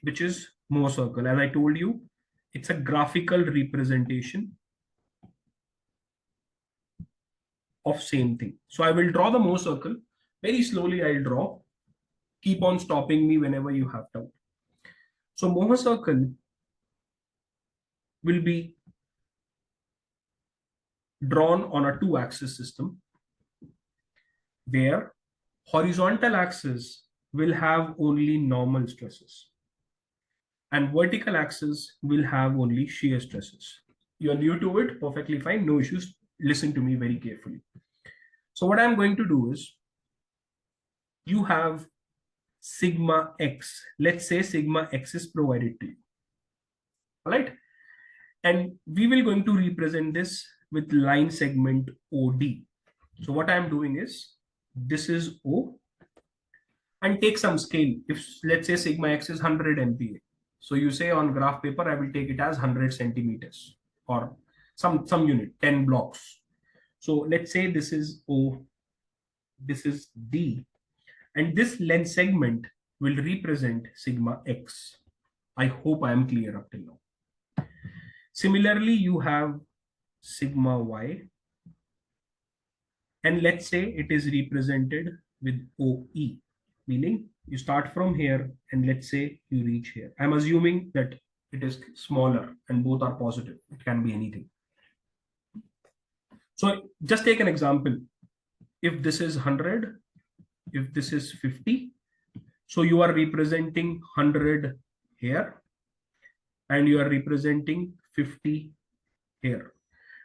which is Mohr circle. As I told you, it's a graphical representation of same thing. So I will draw the Mohr circle. Very slowly I'll draw. Keep on stopping me whenever you have doubt. So Mohr circle will be drawn on a two-axis system where horizontal axis will have only normal stresses and vertical axis will have only shear stresses. You're new to it, perfectly fine, no issues. Listen to me very carefully. So what I'm going to do is, you have sigma x. Let's say sigma x is provided to you. All right. And we will going to represent this with line segment OD. So what I'm doing is, this is O, and take some scale. If let's say sigma x is 100 MPa. So you say on graph paper, I will take it as 100 centimeters or some unit, 10 blocks. So let's say this is O, this is D, and this length segment will represent sigma x. I hope I am clear up till now. Similarly, you have sigma y, and let's say it is represented with OE, meaning you start from here and let's say you reach here. I'm assuming that it is smaller and both are positive. It can be anything. So just take an example. If this is 100, if this is 50, so you are representing 100 here and you are representing 50 here.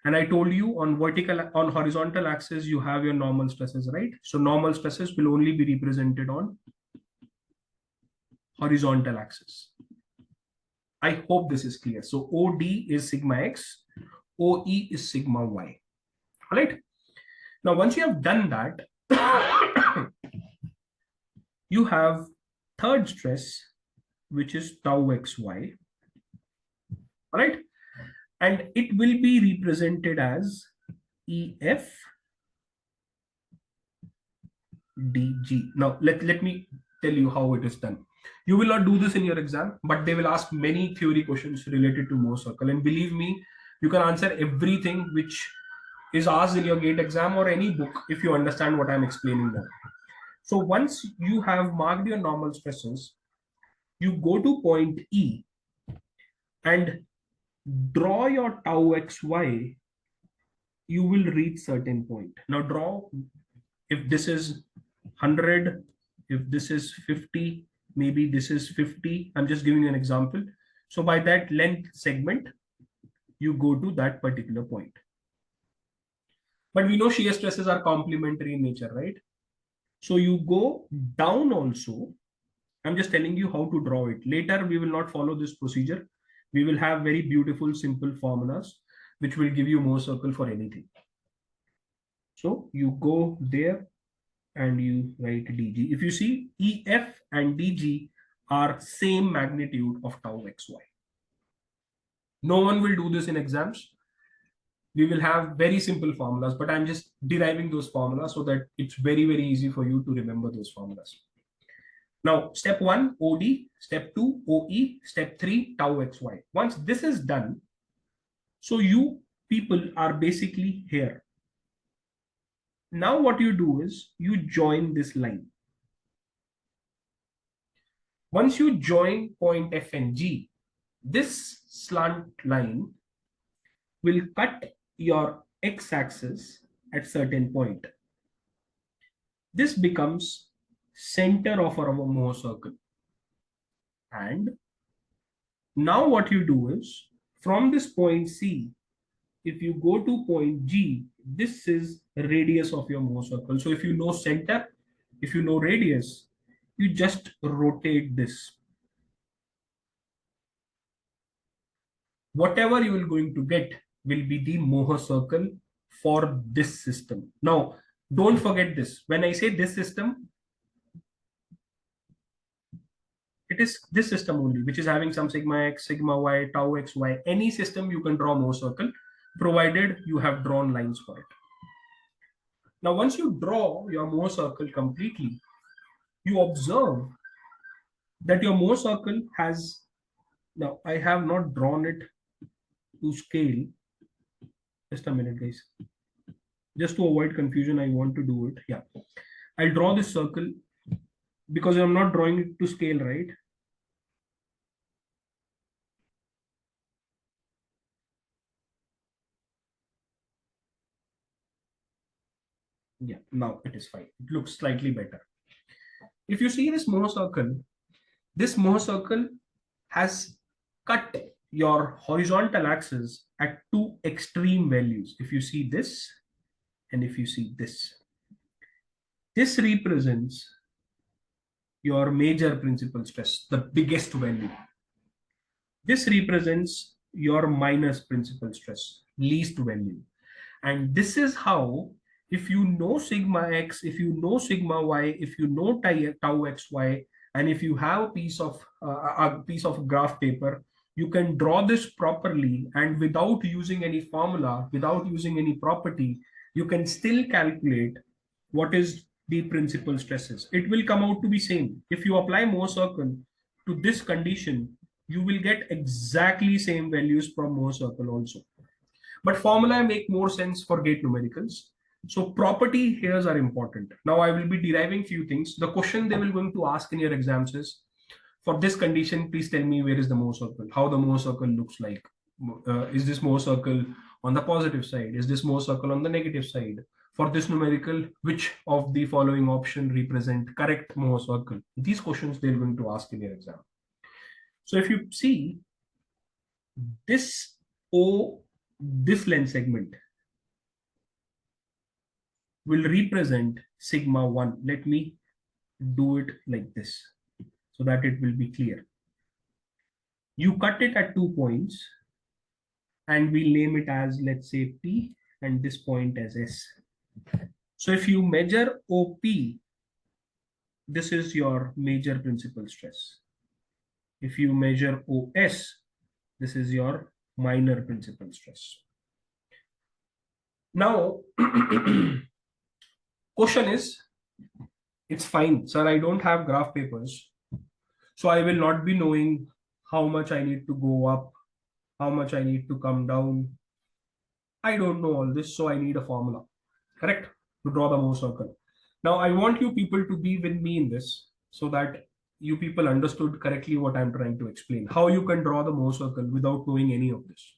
And I told you on horizontal axis, you have your normal stresses, right? So normal stresses will only be represented on horizontal axis. I hope this is clear. So OD is sigma x, OE is sigma y. All right. Now, once you have done that, you have third stress, which is tau xy. All right. And it will be represented as EF dg. Now, let me tell you how it is done. You will not do this in your exam, but they will ask many theory questions related to Mohr circle. And believe me, you can answer everything which is asked in your GATE exam or any book if you understand what I'm explaining now. So once you have marked your normal stresses, you go to point E and draw your tau xy. You will reach certain point. Now draw, if this is 100, if this is 50, maybe this is 50. I'm just giving you an example. So by that length segment, you go to that particular point. But we know shear stresses are complementary in nature, right? So you go down also. I'm just telling you how to draw it. Later, we will not follow this procedure. We will have very beautiful, simple formulas, which will give you Mohr circle for anything. So you go there and you write dg. If you see, EF and dg are same magnitude of tau xy. No one will do this in exams. We will have very simple formulas, but I'm just deriving those formulas so that it's very, very easy for you to remember those formulas. Now, step 1, OD, step 2, OE, step 3, tau xy. Once this is done, so you people are basically here. Now what you do is you join this line. Once you join point F and G, this slant line will cut your x-axis at certain point. This becomes center of our Mohr circle. And now what you do is, from this point C, if you go to point G, this is radius of your Mohr circle. So if you know center, if you know radius, you just rotate this. Whatever you will going to get will be the Mohr circle for this system. Now, don't forget this. When I say this system, it is this system only, which is having some sigma x, sigma y, tau xy. Any system you can draw Mohr circle, provided you have drawn lines for it. Now, once you draw your Mohr circle completely, you observe that your Mohr circle has, now I have not drawn it to scale. Just a minute, guys. Just to avoid confusion, I want to do it. Yeah. I'll draw this circle because I'm not drawing it to scale, right? Yeah, now it is fine. It looks slightly better. If you see this Mohr circle has cut your horizontal axis at two extreme values. If you see this and if you see this represents your major principal stress, the biggest value. This represents your minus principal stress, least value. And this is how, if you know sigma x, if you know sigma y, if you know tau xy, and if you have a piece of graph paper, you can draw this properly, and without using any formula, without using any property, you can still calculate what is the principal stresses. It will come out to be same. If you apply Mohr circle to this condition, you will get exactly same values from Mohr circle also. But formula make more sense for gate numericals. So property here are important. Now I will be deriving few things. The question they will going to ask in your exams is, for this condition, please tell me where is the Mohr circle, how the Mohr circle looks like. Is this Mohr circle on the positive side? Is this Mohr circle on the negative side? For this numerical, which of the following option represent correct Mohr circle? These questions they're going to ask in your exam. So if you see this O, this length segment will represent sigma 1. Let me do it like this so that it will be clear. You cut it at 2 points and we'll name it as, let's say, P and this point as S. So if you measure OP, this is your major principal stress. If you measure OS, this is your minor principal stress. Now, question is, it's fine, sir, I don't have graph papers, so I will not be knowing how much I need to go up, how much I need to come down. I don't know all this, so I need a formula, correct, to draw the Mohr circle. Now, I want you people to be with me in this so that you people understood correctly what I'm trying to explain. How you can draw the Mohr circle without knowing any of this.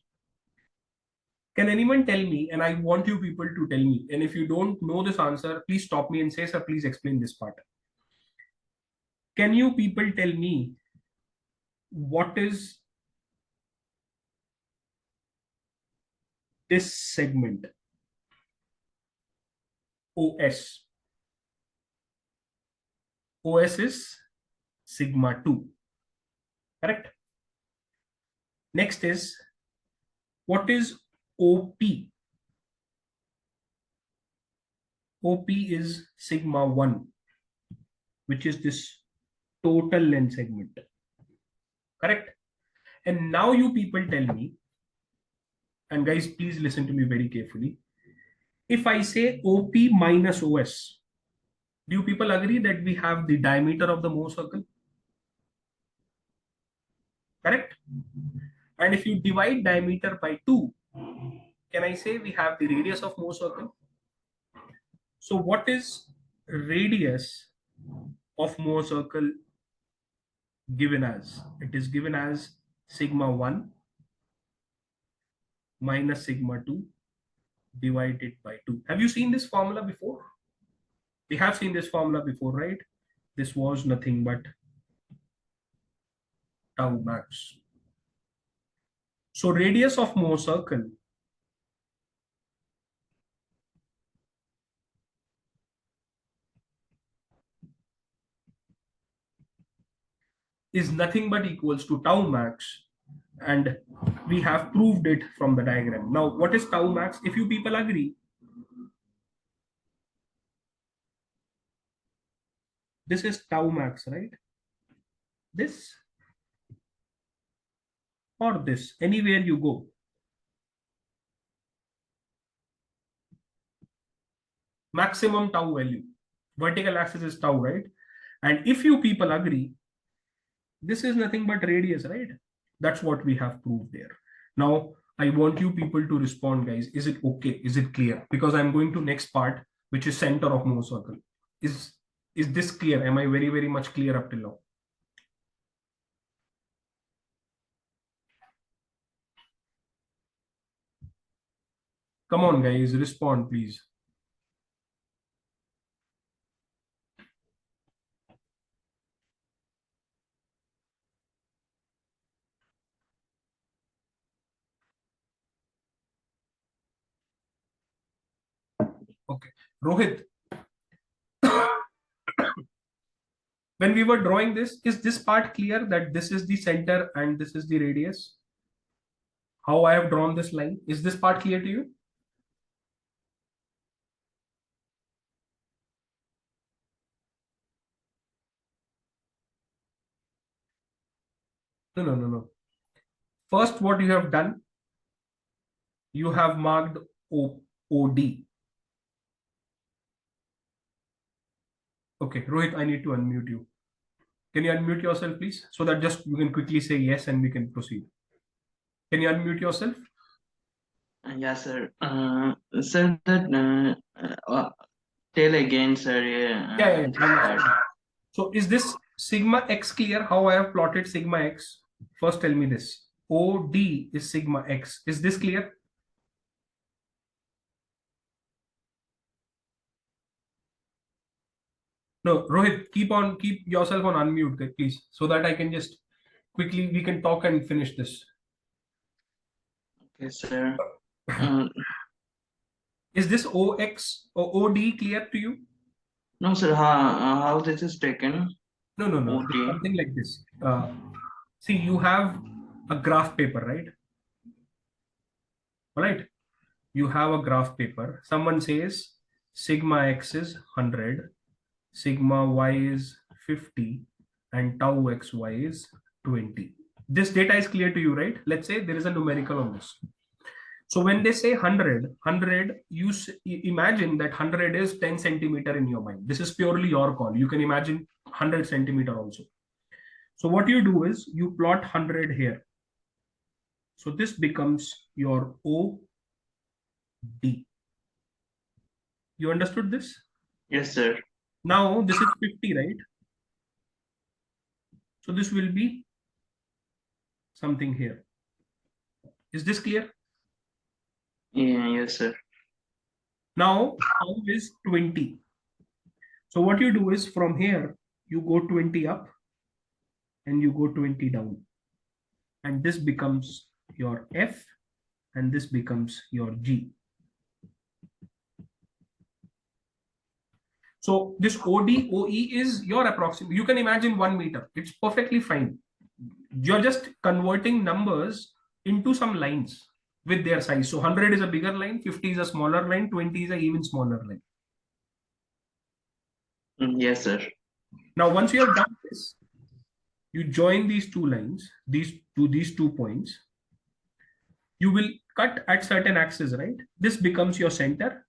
Can anyone tell me, and I want you people to tell me, and if you don't know this answer, please stop me and say, sir, please explain this part. Can you people tell me what is this segment OS? OS is sigma 2, correct? Next is, what is OP? OP is sigma 1, which is this total length segment, correct? And now you people tell me, and guys, please listen to me very carefully. If I say OP minus OS, do you people agree that we have the diameter of the Mohr circle? Correct? And if you divide diameter by 2, can I say we have the radius of Mohr circle? So what is radius of Mohr circle given as? It is given as sigma 1 minus sigma 2 divided by 2. Have you seen this formula before? We have seen this formula before, right? This was nothing but tau max. So radius of Mohr circle is nothing but equals to tau max, and we have proved it from the diagram. Now, what is tau max? If you people agree, this is tau max, right? This or this, anywhere you go. Maximum tau value. Vertical axis is tau, right? And if you people agree, This is nothing but radius, right? That's what we have proved there. Now, I want you people to respond, guys. Is it okay? Is it clear? Because I'm going to next part, which is center of Mohr circle. Is is this clear? Am I very, very much clear up till now? Come on, guys, respond, please. Okay. Rohit, when we were drawing this, is this part clear that this is the center and this is the radius? How I have drawn this line? Is this part clear to you? No, no, no, no. First, what you have done, you have marked OD. Okay, Rohit, I need to unmute you. Can you unmute yourself, please? So that just you can quickly say yes and we can proceed. Can you unmute yourself? Yes, sir. Sir, that tell again, sir. Yeah. So is this sigma x clear? How I have plotted sigma x? First, tell me this. OD is sigma x. Is this clear? No, Rohit, keep yourself on unmute, please, so that I can just quickly we can talk and finish this. Okay, sir. Uh, Is this OX or OD clear to you? no, sir. How this is taken? No. It's OT. something like this. See, you have a graph paper, right? All right. You have a graph paper. Someone says sigma x is 100, sigma y is 50, and tau xy is 20. This data is clear to you, right? Let's say there is a numerical on this. So when they say 100, you imagine that 100 is 10 centimeter in your mind. This is purely your call. You can imagine 100 centimeter also. So what you do is you plot 100 here. So this becomes your OD. You understood this? Yes, sir. Now this is 50, right? So this will be something here. Is this clear? Yeah, yes, sir. Now tau is 20. So what you do is from here, you go 20 up and you go 20 down. And this becomes your F and this becomes your G. So this OD, OE is your approximate. You can imagine 1 meter. It's perfectly fine. You're just converting numbers into some lines with their size. So 100 is a bigger line, 50 is a smaller line, 20 is an even smaller line. Yes, sir. Now, once you have done this, you join these two lines, these two points. You will cut at certain axes, right? This becomes your center.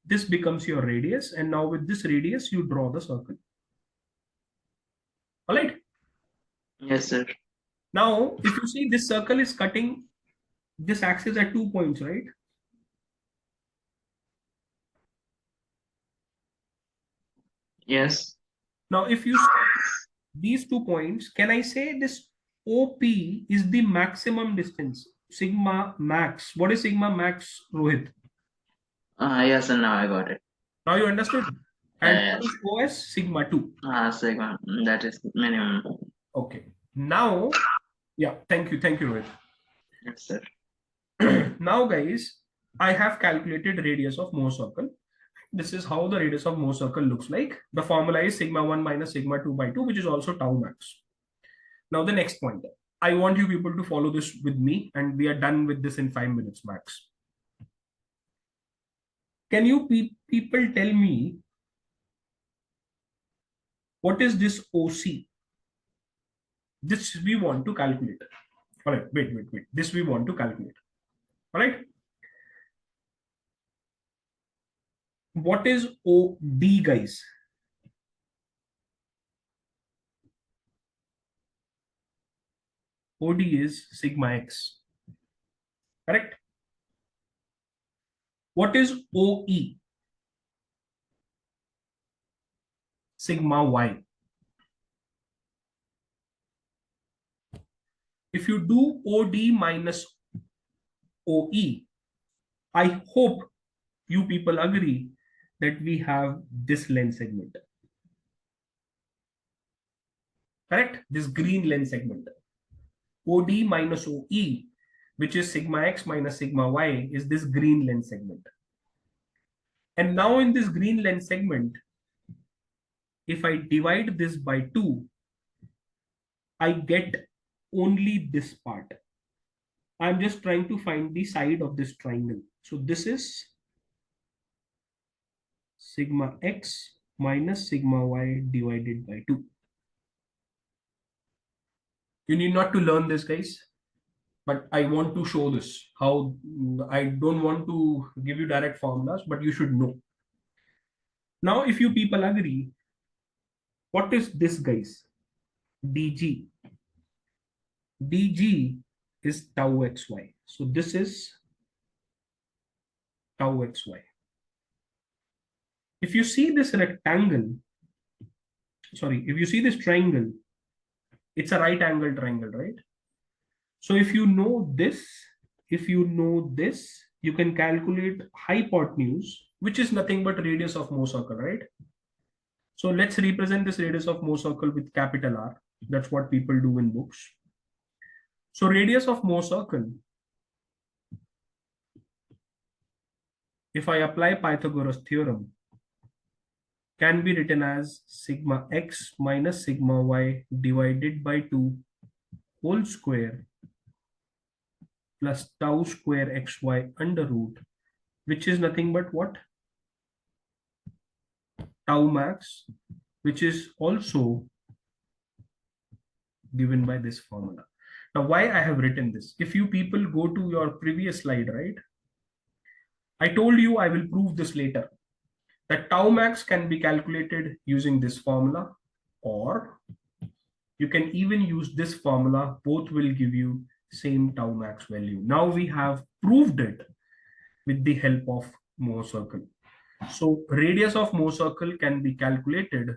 This becomes your radius. And now with this radius, you draw the circle. All right. Yes, sir. Now, if you see this circle is cutting this axis at 2 points, right? Yes. Now, if you see these 2 points, can I say this OP is the maximum distance? Sigma max. What is sigma max, Rohit? Yes, sir. Now I got it. Now you understood? And what Yes. is OS? Sigma 2. Second. That is minimum. Okay. Now, yeah, thank you, Rohit. Yes, sir. Now, guys, I have calculated radius of Mohr circle. This is how the radius of Mohr circle looks like. The formula is sigma 1 minus sigma 2 by 2, which is also tau max. Now, the next point. I want you people to follow this with me, and we are done with this in 5 minutes max. Can you people tell me what is this OC? This we want to calculate. All right, wait. This we want to calculate. All right. What is OD, guys? OD is sigma x. Correct? What is OE? Sigma y. If you do OD minus OE, I hope you people agree that we have this length segment. Correct? This green length segment. OD minus OE, which is sigma x minus sigma y, is this green length segment. And now in this green length segment, if I divide this by 2, I get only this part. I'm just trying to find the side of this triangle. So this is sigma x minus sigma y divided by 2. You need not to learn this, guys, but I want to show this. How I don't want to give you direct formulas, but you should know. Now, if you people agree, what is this, guys? dg. dg is tau xy. So this is tau xy. If you see this rectangle, sorry, if you see this triangle, it's a right angle triangle, right? So if you know this, you can calculate hypotenuse, which is nothing but radius of Mohr circle, right? So let's represent this radius of Mohr circle with capital R. That's what people do in books. So radius of Mohr circle, if I apply Pythagoras theorem, can be written as sigma x minus sigma y divided by 2 whole square plus tau square xy under root, which is nothing but what? Tau max, which is also given by this formula. Now, why I have written this? If you people go to your previous slide, right? I told you I will prove this later. That tau max can be calculated using this formula, or you can even use this formula. Both will give you same tau max value. Now we have proved it with the help of Mohr circle. So radius of Mohr circle can be calculated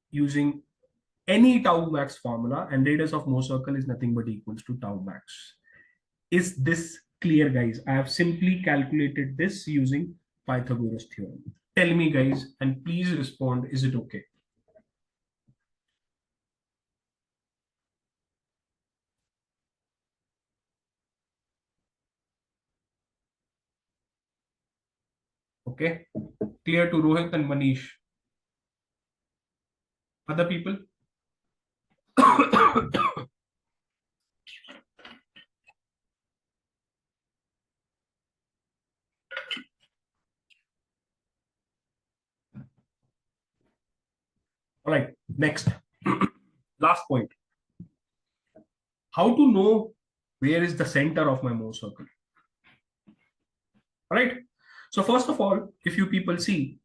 using any tau max formula, and radius of Mohr circle is nothing but equals to tau max. Is this clear, guys? I have simply calculated this using Pythagoras theorem. Tell me, guys, and please respond, is it okay? Okay, clear to Rohit and Manish. Other people? All right, next. Last point. How to know where is the center of my Mohr circle? All right. So first of all, if you people see,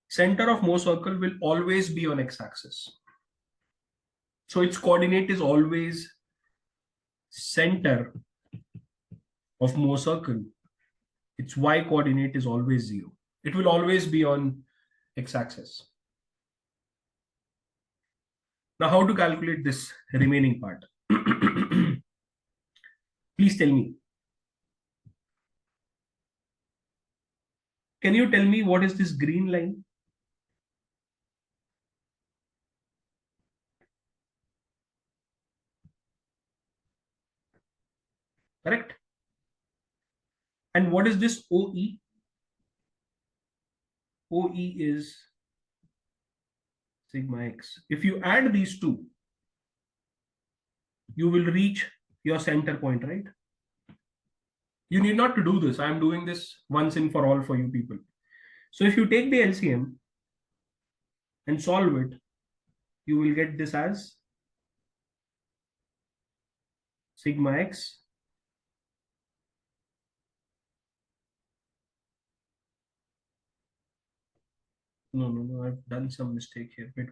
center of Mohr circle will always be on x-axis. So its coordinate is always center of Mohr circle. Its y coordinate is always 0. It will always be on x-axis. Now, how to calculate this remaining part? Please tell me. Can you tell me what is this green line? Correct? And what is this OE? OE is sigma x. If you add these two, you will reach your center point, right? You need not to do this. I am doing this once and for all for you people. So if you take the LCM and solve it, you will get this as sigma x no, I've done some mistake here. Wait.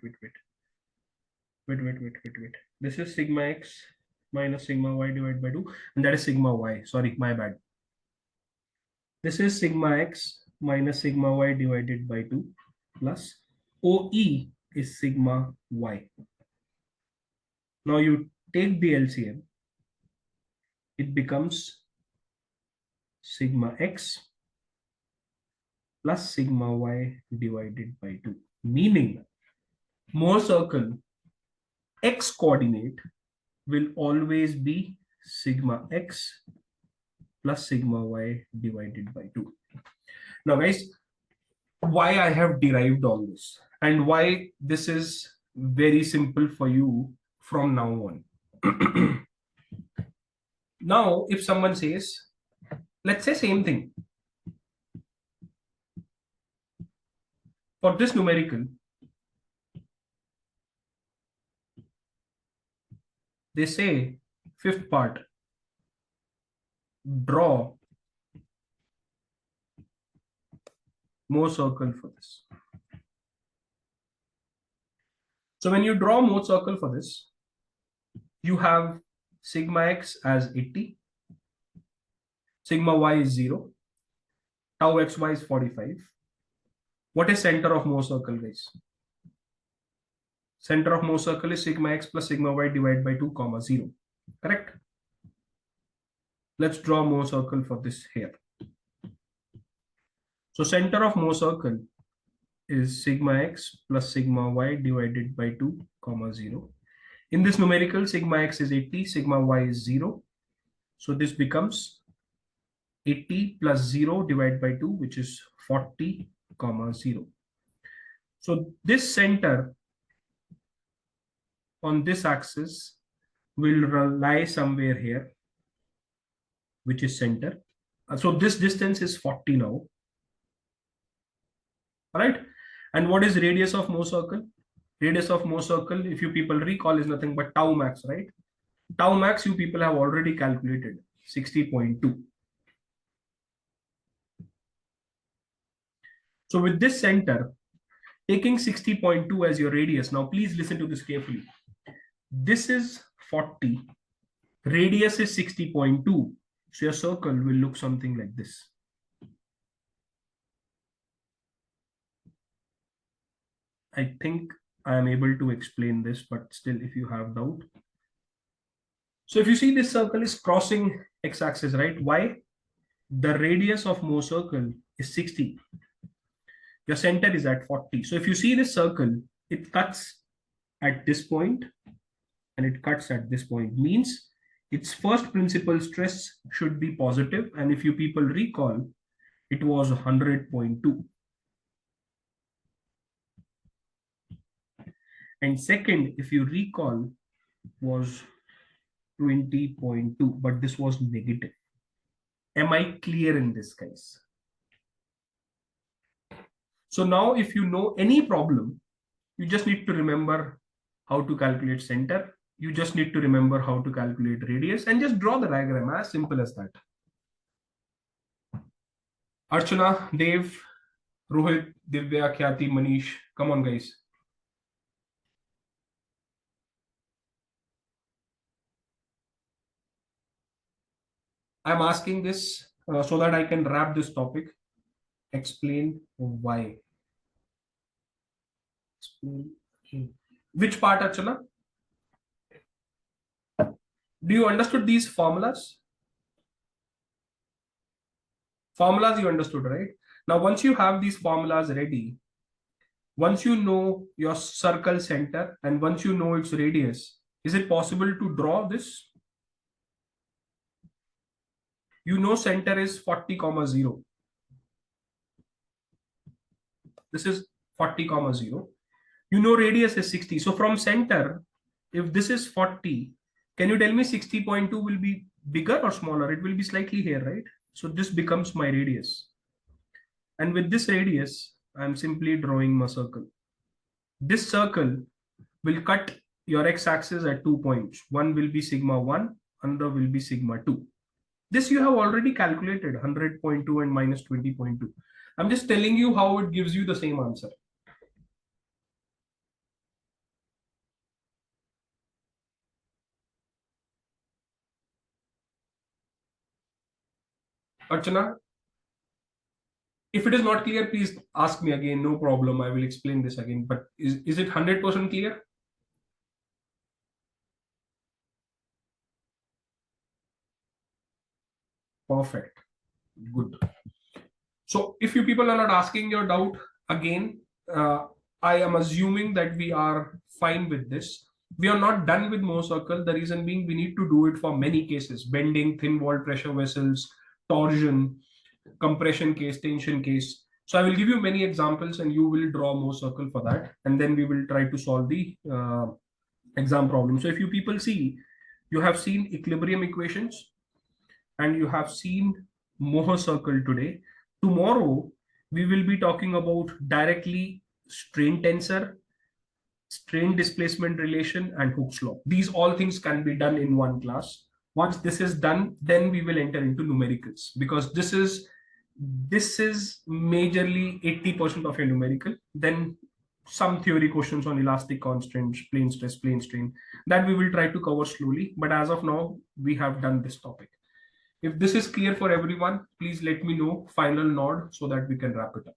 This is sigma x minus sigma y divided by 2, and that is sigma y. Sorry, my bad. This is sigma x minus sigma y divided by 2 plus OE is sigma y. Now you take the LCM, it becomes sigma x plus sigma y divided by 2, meaning Mohr circle x coordinate will always be sigma x plus sigma y divided by 2. Now guys, why I have derived all this and why this is very simple for you from now on. Now if someone says, let's say same thing for this numerical, they say fifth part, draw Mohr circle for this. So when you draw Mohr circle for this, you have sigma x as 80, sigma y is 0, tau xy is 45. What is center of Mohr circle, guys? Center of Mohr circle is sigma x plus sigma y divided by 2 comma 0. Correct? Let's draw Mohr circle for this here. So center of Mohr circle is sigma x plus sigma y divided by 2 comma 0. In this numerical, sigma x is 80, sigma y is 0. So this becomes 80 plus 0 divided by 2, which is 40 comma 0. So this center on this axis will lie somewhere here, which is center. So this distance is 40 now. All right. And what is radius of Mohr circle? Radius of Mohr circle, if you people recall, is nothing but tau max, right? Tau max you people have already calculated, 60.2. So with this center, taking 60.2 as your radius, now please listen to this carefully. This is 40, radius is 60.2. So your circle will look something like this. I think I am able to explain this, but still if you have doubt. So if you see this circle is crossing x-axis, right? Why? The radius of Mohr circle is 60. Your center is at 40. So if you see this circle, it cuts at this point and it cuts at this point. Means its first principal stress should be positive. And if you people recall, it was 100.2. And second, if you recall, was 20.2, but this was negative. Am I clear in this, guys? So now if you know any problem, you just need to remember how to calculate center. You just need to remember how to calculate radius and just draw the diagram, as simple as that. Archana, Dev, Rohit, Divya, Khyati, Manish, come on guys. I'm asking this so that I can wrap this topic. Explain why. Which part, Archana? Do you understood these formulas? Formulas you understood, right? Now, once you have these formulas ready, once you know your circle center and once you know its radius, is it possible to draw this? You know center is 40 comma 0. This is 40 comma 0. You know radius is 60. So from center, if this is 40, can you tell me 60.2 will be bigger or smaller? It will be slightly here, right? So this becomes my radius. And with this radius, I'm simply drawing my circle. This circle will cut your x-axis at 2 points. One will be sigma 1, another will be sigma 2. This you have already calculated, 100.2 and minus 20.2. I'm just telling you how it gives you the same answer. Archana, if it is not clear, please ask me again. No problem. I will explain this again. But is it 100% clear? Perfect. Good. So if you people are not asking your doubt again, I am assuming that we are fine with this. We are not done with Mohr circle. The reason being we need to do it for many cases: bending, thin wall pressure vessels, torsion, compression case, tension case. So I will give you many examples and you will draw Mohr circle for that. And then we will try to solve the exam problem. So if you people see, you have seen equilibrium equations and you have seen Mohr circle today. Tomorrow, we will be talking about directly strain tensor, strain displacement relation, and Hooke's law. These all things can be done in one class. Once this is done, then we will enter into numericals, because this is majorly 80% of your numerical. Then some theory questions on elastic constraints, plane stress, plane strain, that we will try to cover slowly. But as of now, we have done this topic. If this is clear for everyone, please let me know, final nod, so that we can wrap it up.